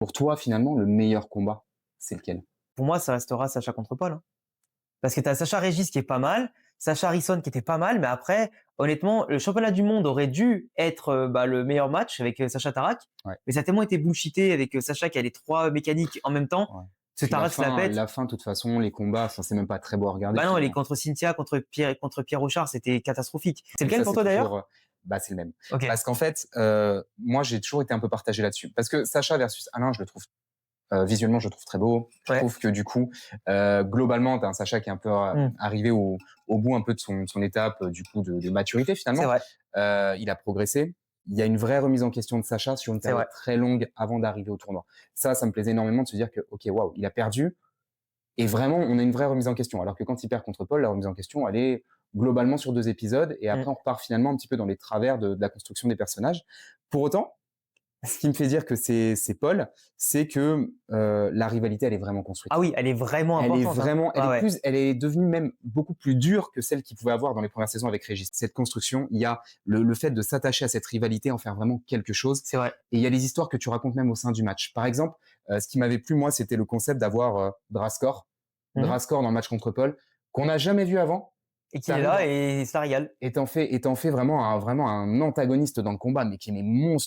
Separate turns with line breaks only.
Pour toi, finalement, le meilleur combat, c'est lequel?
Pour moi, ça restera Sacha contre Paul, hein. Parce que tu as Sacha Régis qui est pas mal, Sacha Harrison qui était pas mal, mais après, honnêtement, le championnat du monde aurait dû être le meilleur match avec Sacha Tarak,
Ouais.
mais ça a tellement été bullshité avec Sacha qui a les 3 mécaniques en même temps.
Ouais.
Ce
Puis
Tarak se la pète.
la fin, de toute façon, les combats, c'est même pas très beau à regarder.
Bah non, elle est
finalement.
contre Cynthia, contre Pierre Rochard, c'était catastrophique. C'est lequel
Ça,
pour toi d'ailleurs?
toujours, c'est le même.
Ok.
Parce qu'en fait, moi, j'ai toujours été un peu partagé là-dessus. Parce que Sacha versus Alain, je le trouve visuellement, je le trouve très beau. Je trouve que du coup, globalement, t'as un Sacha qui est un peu arrivé au bout un peu de son étape du coup de maturité finalement.
C'est vrai.
Il a progressé. Il y a une vraie remise en question de Sacha sur une période très longue avant d'arriver au tournoi. Ça me plaisait énormément de se dire que ok, waouh, il a perdu. Et vraiment, on a une vraie remise en question. Alors que quand il perd contre Paul, la remise en question, elle est globalement sur 2 épisodes. Et après, on repart finalement un petit peu dans les travers de la construction des personnages. Pour autant, ce qui me fait dire que c'est Paul, c'est que la rivalité, elle est vraiment construite.
Ah oui, elle est vraiment importante.
Elle est devenue même beaucoup plus dure que celle qu'il pouvait avoir dans les premières saisons avec Régis. Cette construction, il y a le fait de s'attacher à cette rivalité, en faire vraiment quelque chose.
C'est vrai.
Et il y a les histoires que tu racontes même au sein du match. Par exemple, ce qui m'avait plu, moi, c'était le concept d'avoir Draskor dans le match contre Paul, qu'on n'a jamais vu avant.
Et qui est là et ça régale.
Et t'en fais vraiment un antagoniste dans le combat, mais qui est monstrueux.